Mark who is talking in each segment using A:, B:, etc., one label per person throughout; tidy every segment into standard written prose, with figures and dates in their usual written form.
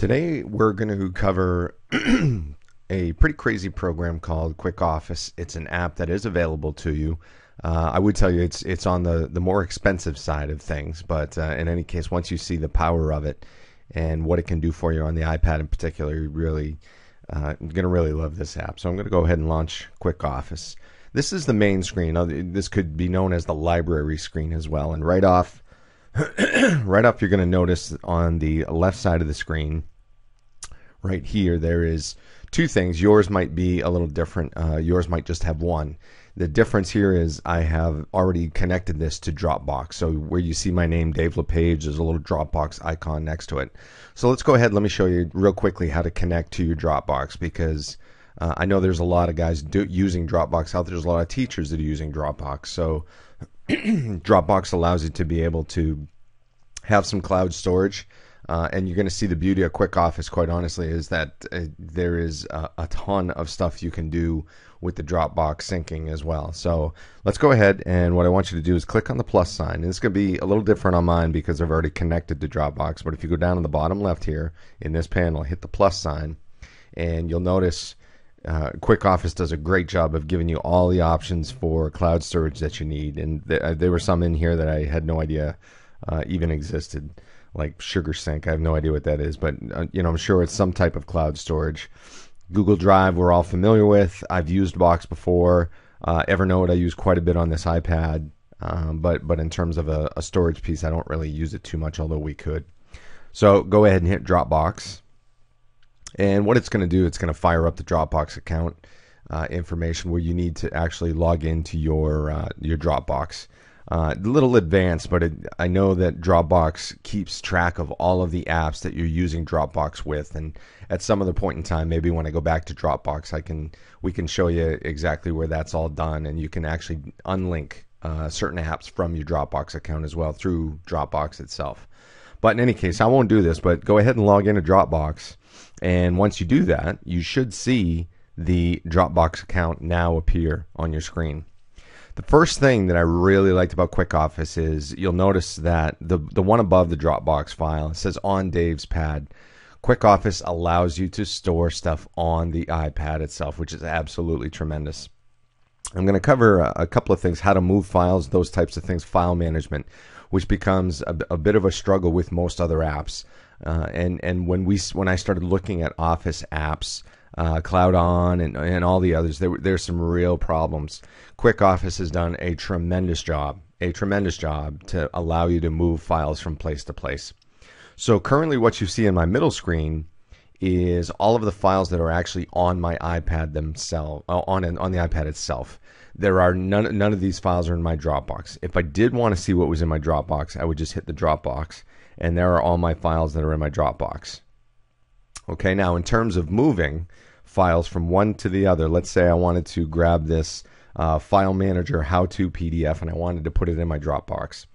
A: Today we're going to cover a pretty crazy program called QuickOffice. It's an app that is available to you. I would tell you it's on the more expensive side of things, but in any case, once you see the power of it and what it can do for you on the iPad in particular, you're really going to really love this app. So I'm going to go ahead and launch QuickOffice. This is the main screen. This could be known as the library screen as well. And right off, you're going to notice on the left side of the screen, right here, there is two things. Yours might be a little different. Yours might just have one. The difference here is I have already connected this to Dropbox. So where you see my name, Dave Lepage, there's a little Dropbox icon next to it. So let's go ahead. Let me show you real quickly how to connect to your Dropbox, because I know there's a lot of guys using Dropbox out there. There's a lot of teachers that are using Dropbox. So Dropbox allows you to be able to have some cloud storage. And you're going to see the beauty of QuickOffice, quite honestly, is that there is a ton of stuff you can do with the Dropbox syncing as well. So let's go ahead, and what I want you to do is click on the plus sign. And it's going to be a little different on mine because I've already connected to Dropbox. But if you go down to the bottom left here in this panel, hit the plus sign, and you'll notice QuickOffice does a great job of giving you all the options for cloud storage that you need. And there were some in here that I had no idea even existed, like Sugar Sync. I have no idea what that is, but I'm sure it's some type of cloud storage. Google Drive we're all familiar with. I've used Box before. Evernote I use quite a bit on this iPad, but in terms of a storage piece, I don't really use it too much, although we could. So go ahead and hit Dropbox, and what it's going to do, it's going to fire up the Dropbox account information where you need to actually log into your Dropbox. A little advanced, but I know that Dropbox keeps track of all of the apps that you're using Dropbox with, and at some other point in time, maybe when I go back to Dropbox, we can show you exactly where that's all done, and you can actually unlink certain apps from your Dropbox account as well through Dropbox itself. But in any case, I won't do this, but go ahead and log into Dropbox, and once you do that, you should see the Dropbox account now appear on your screen. The first thing that I really liked about QuickOffice is you'll notice that the one above the Dropbox file, it says on Dave's pad. QuickOffice allows you to store stuff on the iPad itself, which is absolutely tremendous. I'm going to cover a couple of things, how to move files, those types of things, file management, which becomes a bit of a struggle with most other apps. And when I started looking at Office apps, Cloud On and all the others, there's some real problems. QuickOffice has done a tremendous job to allow you to move files from place to place. So currently what you see in my middle screen is all of the files that are actually on my iPad themselves, on the iPad itself. There are none of these files are in my Dropbox. If I did want to see what was in my Dropbox, I would just hit the Dropbox, and there are all my files that are in my Dropbox. Okay, now in terms of moving files from one to the other, let's say I wanted to grab this file manager how-to PDF and I wanted to put it in my Dropbox.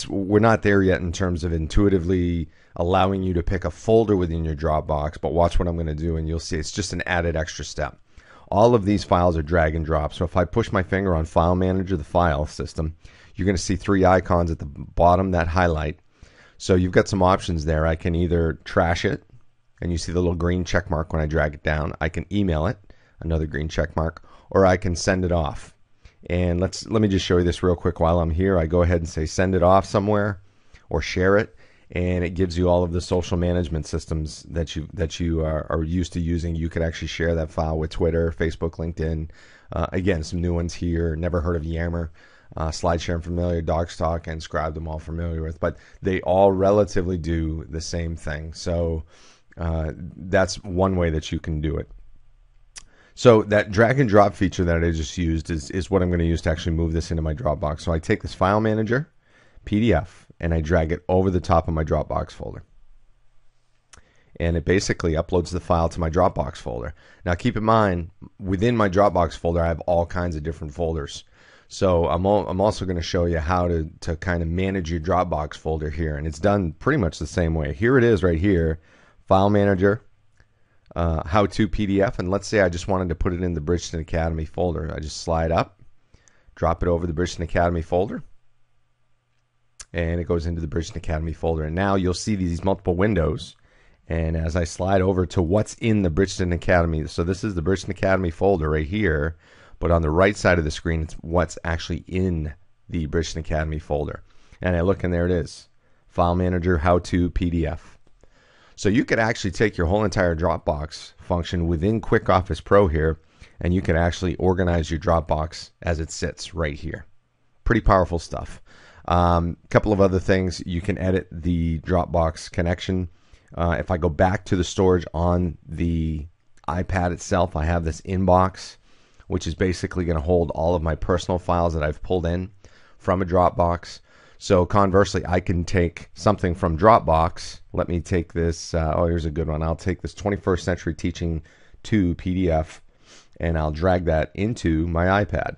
A: We're not there yet in terms of intuitively allowing you to pick a folder within your Dropbox, but watch what I'm going to do and you'll see it's just an added extra step. All of these files are drag and drop. So if I push my finger on File Manager, the file system, you're going to see three icons at the bottom that highlight. So you've got some options there. I can either trash it, and you see the little green check mark when I drag it down. I can email it, another green check mark, or I can send it off. And let me just show you this real quick while I'm here. I go ahead and say send it off somewhere or share it, and it gives you all of the social management systems that you are used to using. You could actually share that file with Twitter, Facebook, LinkedIn. Again, some new ones here. Never heard of Yammer. SlideShare I'm familiar, DocStalk, and Scribe I'm all familiar with, but they all relatively do the same thing. So that's one way that you can do it. So that drag and drop feature that I just used is what I'm going to use to actually move this into my Dropbox. So I take this file manager, PDF, and I drag it over the top of my Dropbox folder. And it basically uploads the file to my Dropbox folder. Now keep in mind, within my Dropbox folder, I have all kinds of different folders. So I'm also going to show you how to kind of manage your Dropbox folder here. And it's done pretty much the same way. Here it is right here, File Manager, how-to PDF, and let's say I just wanted to put it in the Bridgton Academy folder. I just slide up, drop it over the Bridgton Academy folder, and it goes into the Bridgton Academy folder. And now you'll see these multiple windows, And as I slide over to what's in the Bridgton Academy, so this is the Bridgton Academy folder right here, but on the right side of the screen, it's what's actually in the Bridgton Academy folder. And I look, and there it is, File Manager, How To, PDF. So you could actually take your whole entire Dropbox function within QuickOffice Pro here, and you can actually organize your Dropbox as it sits right here. Pretty powerful stuff. Couple of other things, you can edit the Dropbox connection. If I go back to the storage on the iPad itself, I have this inbox, which is basically going to hold all of my personal files that I've pulled in from a Dropbox. So conversely, I can take something from Dropbox. Let me take this, here's a good one. I'll take this 21st Century Teaching 2 PDF, and I'll drag that into my iPad.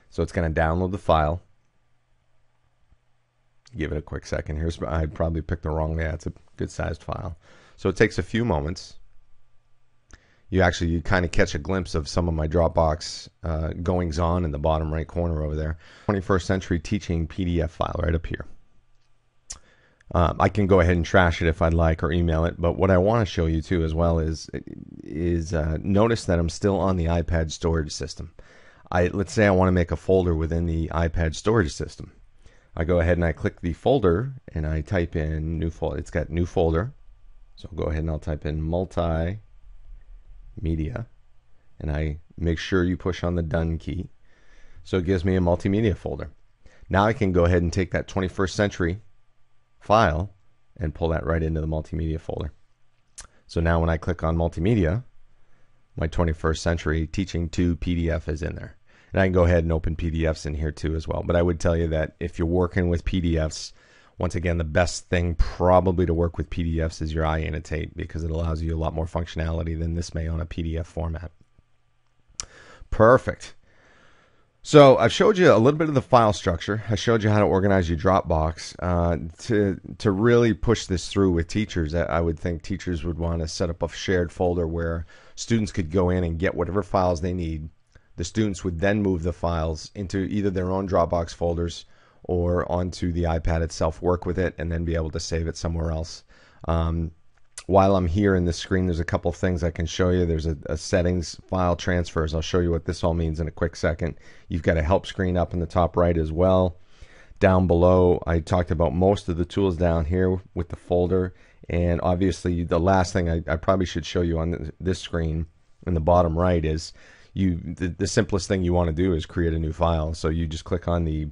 A: So it's going to download the file. Give it a quick second. I probably picked the wrong, it's a good sized file. So it takes a few moments. You kind of catch a glimpse of some of my Dropbox goings on in the bottom right corner over there. 21st Century Teaching PDF file right up here. I can go ahead and trash it if I'd like, or email it, but what I want to show you too as well is notice that I'm still on the iPad storage system. Let's say I want to make a folder within the iPad storage system. I go ahead and I click the folder and I type in new folder. It's got new folder. So I'll go ahead and I'll type in multimedia, and I make sure you push on the done key. So it gives me a multimedia folder. Now I can go ahead and take that 21st Century file and pull that right into the multimedia folder. So now when I click on multimedia, my 21st Century Teaching 2 PDF is in there. And I can go ahead and open PDFs in here too as well. But I would tell you that if you're working with PDFs, once again, the best thing probably to work with PDFs is your iAnnotate, because it allows you a lot more functionality than this may on a PDF format. Perfect. So I've showed you a little bit of the file structure. I showed you how to organize your Dropbox. To really push this through with teachers, I would think teachers would want to set up a shared folder where students could go in and get whatever files they need. The students would then move the files into either their own Dropbox folders or onto the iPad itself, work with it, and then be able to save it somewhere else. While I'm here in this screen, there's a couple of things I can show you. There's a settings, file transfers. I'll show you what this all means in a quick second. You've got a help screen up in the top right as well. Down below, I talked about most of the tools down here with the folder. And obviously, the last thing I probably should show you on this screen in the bottom right is the simplest thing you want to do is create a new file. So you just click on the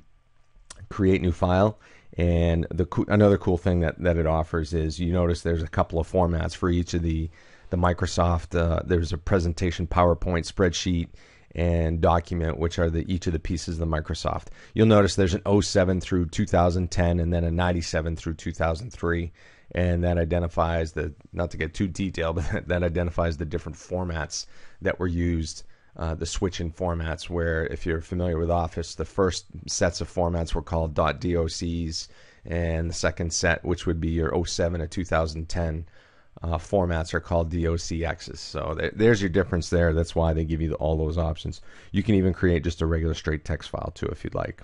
A: create new file, and another cool thing that it offers is, you notice there's a couple of formats for each of the Microsoft. There's a presentation, PowerPoint, spreadsheet, and document, which are each of the pieces of the Microsoft. You'll notice there's an 07 through 2010 and then a 97 through 2003, and that identifies not to get too detailed, but that identifies the different formats that were used. The switch-in formats, where if you're familiar with Office, the first sets of formats were called .doc's, and the second set, which would be your 07 to 2010 formats, are called DOCX's. So there's your difference there. That's why they give you all those options. You can even create just a regular straight text file too if you'd like.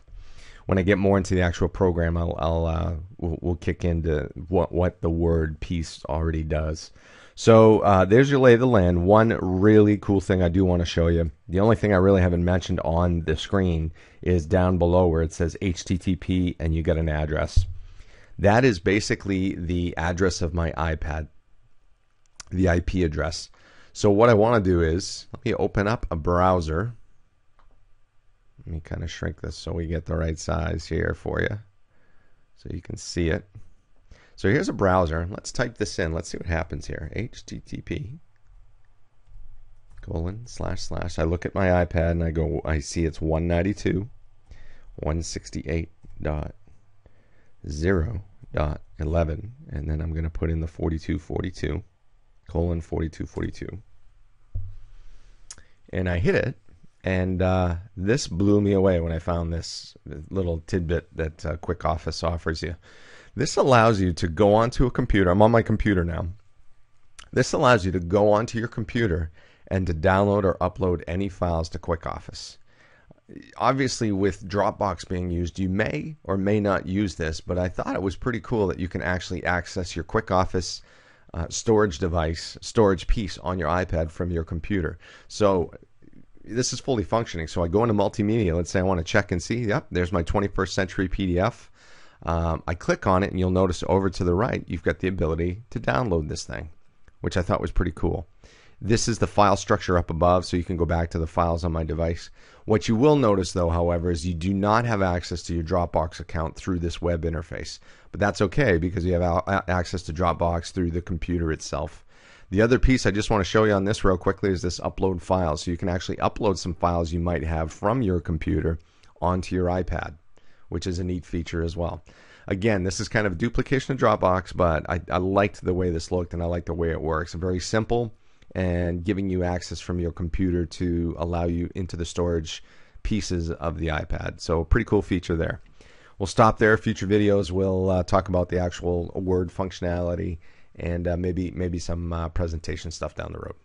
A: When I get more into the actual program, we'll kick into what the Word piece already does. So there's your lay of the land. One really cool thing I do want to show you. The only thing I really haven't mentioned on the screen is down below where it says HTTP and you get an address. That is basically the address of my iPad, the IP address. So what I want to do is, let me open up a browser. Let me kind of shrink this so we get the right size here for you so you can see it. So here's a browser. Let's type this in. Let's see what happens here. HTTP : I look at my iPad and I see it's 192.168.0.11, and then I'm going to put in the 4242:4242. And I hit it, and this blew me away when I found this little tidbit that QuickOffice offers you. This allows you to go onto a computer. I'm on my computer now. This allows you to go onto your computer and to download or upload any files to QuickOffice. Obviously, with Dropbox being used, you may or may not use this, but I thought it was pretty cool that you can actually access your QuickOffice storage device, storage piece on your iPad from your computer. So this is fully functioning. So I go into multimedia. Let's say I want to check and see. Yep, there's my 21st century PDF. I click on it, and you'll notice over to the right, you've got the ability to download this thing, which I thought was pretty cool. This is the file structure up above, so you can go back to the files on my device. What you will notice, though, however, is you do not have access to your Dropbox account through this web interface. But that's okay, because you have access to Dropbox through the computer itself. The other piece I just want to show you on this real quickly is this upload files. So you can actually upload some files you might have from your computer onto your iPad, which is a neat feature as well. Again, this is kind of a duplication of Dropbox, but I liked the way this looked, and I like the way it works. Very simple, and giving you access from your computer to allow you into the storage pieces of the iPad. So pretty cool feature there. We'll stop there. Future videos we'll talk about the actual Word functionality and maybe some presentation stuff down the road.